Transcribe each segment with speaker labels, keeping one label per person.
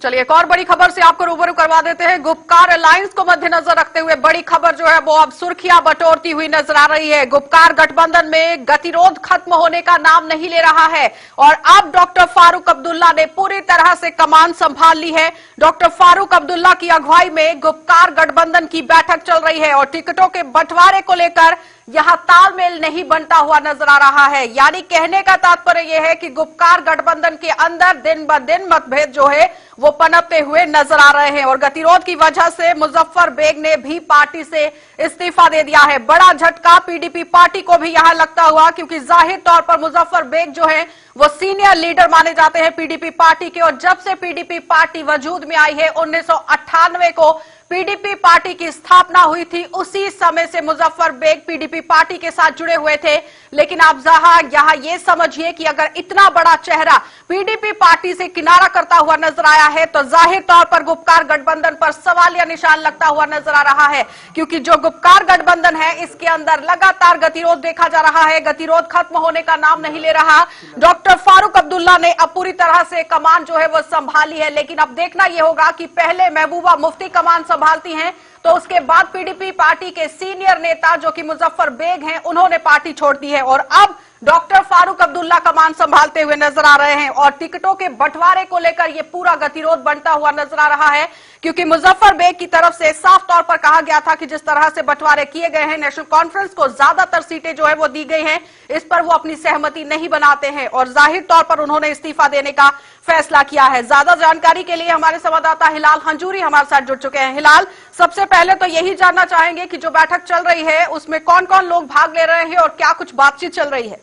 Speaker 1: चलिए एक और बड़ी खबर से आपको रूबरू करवा देते हैं। गुपकार अलायंस को मद्देनजर रखते हुए बड़ी खबर जो है वो अब सुर्खियां बटोरती हुई नजर आ रही है। गुपकार गठबंधन में गतिरोध खत्म होने का नाम नहीं ले रहा है और अब डॉक्टर फारूक अब्दुल्ला ने पूरी तरह से कमान संभाल ली है। डॉक्टर फारूक अब्दुल्ला की अगुवाई में गुपकार गठबंधन की बैठक चल रही है और टिकटों के बंटवारे को लेकर यहां तालमेल नहीं बनता हुआ नजर आ रहा है। यानी कहने का तात्पर्य यह है कि गुपकार गठबंधन के अंदर दिन ब दिन मतभेद जो है वो पनपते हुए नजर आ रहे हैं और गतिरोध की वजह से मुजफ्फर बेग ने भी पार्टी से इस्तीफा दे दिया है। बड़ा झटका पीडीपी पार्टी को भी यहां लगता हुआ, क्योंकि जाहिर तौर पर मुजफ्फर बेग जो है वो सीनियर लीडर माने जाते हैं पीडीपी पार्टी के और जब से पीडीपी पार्टी वजूद में आई है 1998 को पीडीपी पार्टी की स्थापना हुई थी, उसी समय से मुजफ्फर बेग पीडीपी पार्टी के साथ जुड़े हुए थे। लेकिन आप यहां ये समझिए कि अगर इतना बड़ा चेहरा पीडीपी पार्टी से किनारा करता हुआ नजर आया है तो जाहिर तौर पर गुपकार गठबंधन पर सवालिया निशान लगता हुआ नजर आ रहा है, क्योंकि जो गुपकार गठबंधन है इसके अंदर लगातार गतिरोध देखा जा रहा है। गतिरोध खत्म होने का नाम नहीं ले रहा। डॉक्टर फारूक अब्दुल्ला ने अब पूरी तरह से कमान जो है वो संभाली है, लेकिन अब देखना यह होगा कि पहले महबूबा मुफ्ती कमान संभालती हैं तो उसके बाद पीडीपी पार्टी के सीनियर नेता जो कि मुजफ्फर बेग हैं उन्होंने पार्टी छोड़ दी है और अब डॉक्टर फारूक अब्दुल्ला कमान संभालते हुए नजर आ रहे हैं और टिकटों के बंटवारे को लेकर यह पूरा गतिरोध बनता हुआ नजर आ रहा है, क्योंकि मुजफ्फर बेग की तरफ से साफ तौर पर कहा गया था कि जिस तरह से बंटवारे किए गए हैं, नेशनल कॉन्फ्रेंस को ज्यादातर सीटें जो है वो दी गई हैं, इस पर वो अपनी सहमति नहीं बनाते हैं और जाहिर तौर पर उन्होंने इस्तीफा देने का फैसला किया है। ज्यादा जानकारी के लिए हमारे संवाददाता हिलाल हंजूरी हमारे साथ जुड़ चुके हैं। हिलाल, सबसे पहले तो यही जानना चाहेंगे कि जो बैठक चल रही है उसमें कौन कौन लोग भाग ले रहे हैं और क्या कुछ बातचीत चल रही है?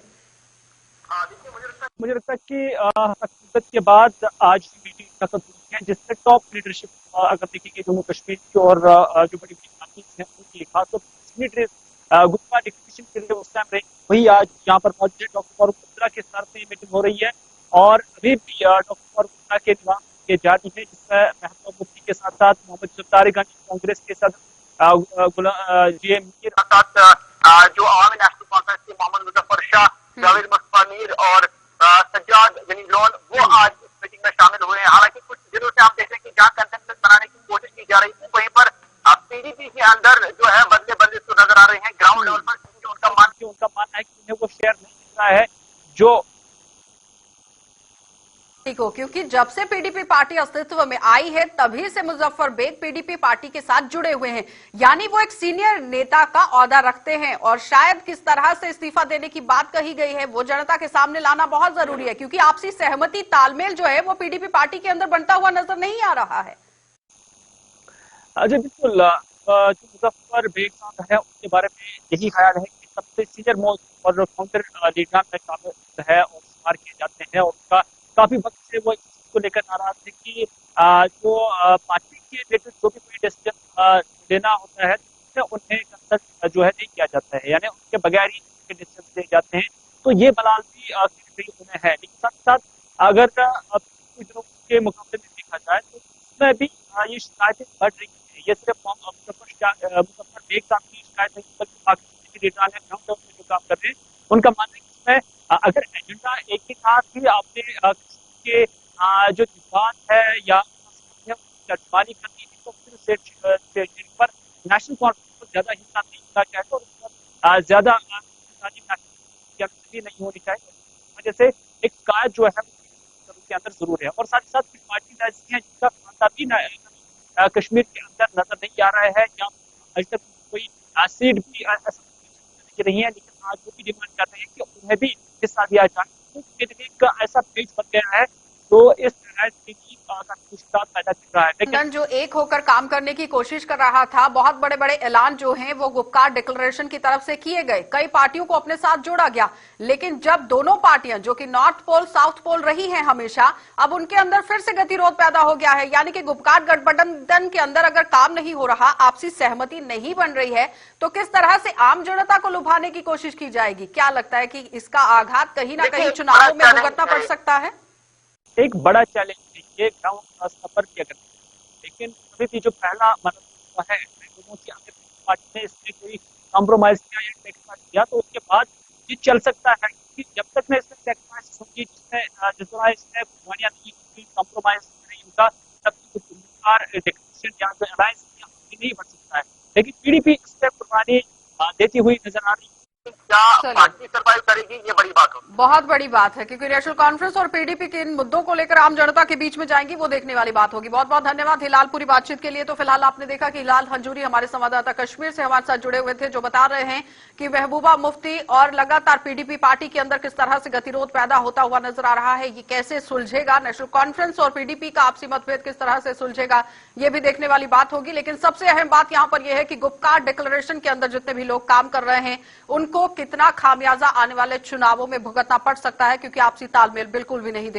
Speaker 2: मुझे लगता है कि तकरीबन के बाद आज की मीटिंग खत्म हुई है, जिससे टॉप लीडरशिप अगर देखेंगे जम्मू कश्मीर की और जो बड़ी बड़ी पार्टी है उनकी खासतौर पर गुप्ता डिक्लेरेशन के लिए उस टाइम रही, वही आज यहाँ पर मौजूद है। डॉक्टर फारूक अब्दुल्ला के साथ में मीटिंग हो रही है और अभी भी डॉक्टर फारूक अब्दुल्ला के निवास के जारी है, जिसमें महबूबा मुफ्ती के साथ साथ मोहम्मद सत्तारगंज कांग्रेस के साथ जे मीर जो आवामी नेशनल कांफ्रेंस के मोहम्मद मुजफ्फर शाह, जावेद मुस्तफा मीर और सज्जाद गनी लोन वो आज इस मीटिंग में शामिल हुए हैं। हालांकि कुछ दिनों से हम देख रहे हैं कि जहां कंसेंसस बनाने की कोशिश की जा रही थी, वहीं पर पीडीपी के अंदर जो है बदले बदले तो नजर आ रहे हैं ग्राउंड लेवल पर, क्योंकि उनका मानना है कि उन्हें वो शेयर नहीं मिल रहा है जो
Speaker 1: को, क्योंकि जब से पीडीपी पार्टी अस्तित्व में आई है तभी से मुजफ्फर बेग पीडीपी पार्टी के साथ जुड़े हुए हैं, यानी वो एक सीनियर नेता का ओहदा रखते हैं और शायद किस तरह से इस्तीफा देने की बात कही गई है वो जनता के सामने लाना बहुत जरूरी है, क्योंकि आपसी सहमति तालमेल जो है वो पीडीपी पार्टी के अंदर बनता हुआ नजर नहीं आ रहा है।
Speaker 2: जी बिल्कुल, जो मुजफ्फर बेग साहब है उनके बारे में यही ख्याल है कि सबसे सीनियर मोस्ट और काउंटर लीडर में शामिल है और शुमार किए जाते हैं और उनका काफी वक्त से वो इस चीज को लेकर नाराज थे कि जो पार्टी के रिलेटेड जो भी कोई डिसीजन लेना होता है तो उन्हें कंसल्ट जो है नहीं किया जाता है, यानी उनके बगैर ही डिसीजन ले जाते हैं। तो ये मलाल भी उन्हें है, लेकिन साथ साथ अगर के मुकाबले में देखा जाए तो उसमें भी ये शिकायतें बढ़ रही है। ये सिर्फ मुजफ्फर बेग साहब की शिकायत नहीं बल्कि बाकी लीडर है ग्राउंड लेवल में जो काम कर रहे हैं उनका मानना है कि इसमें अगर एजेंडा एक ही था कि आपने के जो जज्बात है या जज्बानी करनी थी तो फिर स्टेज पर नेशनल कॉन्फ्रेंस को ज्यादा हिस्सा नहीं होना चाहिए और उस पर ज्यादा नहीं होनी चाहिए। वजह से एक कायद जो है के अंदर जरूर है और साथ ही साथ कुछ पार्टी ऐसी हैं जिनका खाता भी कश्मीर के अंदर नजर नहीं आ रहा है या अभी तक कोई सीट भी नहीं है, लेकिन आज वो भी डिमांड कर रहे हैं कि उन्हें भी हिस्सा दिया जाए। तो ऐसा पेज बन गया है तो इस पैदा कर रहा है,
Speaker 1: लेकिन जो एक होकर काम करने की कोशिश कर रहा था, बहुत बड़े बड़े ऐलान जो हैं वो गुपकार डिक्लेरेशन की तरफ से किए गए, कई पार्टियों को अपने साथ जोड़ा गया, लेकिन जब दोनों पार्टियां जो कि नॉर्थ पोल साउथ पोल रही हैं हमेशा, अब उनके अंदर फिर से गतिरोध पैदा हो गया है। यानी कि गुपकार गठबंधन के अंदर अगर काम नहीं हो रहा, आपसी सहमति नहीं बन रही है, तो किस तरह से आम जनता को लुभाने की कोशिश की जाएगी? क्या लगता है कि इसका आघात कहीं ना कहीं चुनावों में भुगतना पड़ सकता है?
Speaker 2: एक बड़ा चैलेंज ये ग्राउंड सफर किया करते हैं, लेकिन अभी भी जो पहला मतलब है लोगों की पार्टी ने इसमें कोई कॉम्प्रोमाइज किया या टेक्समाइज किया तो उसके बाद ये चल सकता है, क्योंकि जब तक मैं इसमें टेक्समाइज होगी जिसमें जिस तरह इसमें कुर्बानियां नहीं होंगी, कॉम्प्रोमाइज नहीं होगा, तब गुपकार डिक्लेरेशन या फिर अलायंस आगे नहीं बढ़ सकता है, लेकिन पीडीपी इस पर कुर्बानी देती हुई नजर आ रही है।
Speaker 3: क्या
Speaker 1: चलिए।
Speaker 3: पार्टी सर्वाइव करेगी, ये बड़ी बात होगी।
Speaker 1: बहुत बड़ी बात है क्योंकि नेशनल कॉन्फ्रेंस और पीडीपी के इन मुद्दों को लेकर आम जनता के बीच में जाएंगी, वो देखने वाली बात होगी। बहुत बहुत धन्यवाद हिलाल पूरी बातचीत के लिए। तो फिलहाल आपने देखा कि हिलाल हंजूरी हमारे संवाददाता कश्मीर से हमारे साथ जुड़े हुए थे, जो बता रहे हैं कि महबूबा मुफ्ती और लगातार पीडीपी पार्टी के अंदर किस तरह से गतिरोध पैदा होता हुआ नजर आ रहा है। ये कैसे सुलझेगा, नेशनल कॉन्फ्रेंस और पीडीपी का आपसी मतभेद किस तरह से सुलझेगा, ये भी देखने वाली बात होगी। लेकिन सबसे अहम बात यहां पर यह है कि गुपकार डिक्लेरेशन के अंदर जितने भी लोग काम कर रहे हैं उनको कितना खामियाजा आने वाले चुनावों में भुगतना पड़ सकता है, क्योंकि आपसी तालमेल बिल्कुल भी नहीं दिख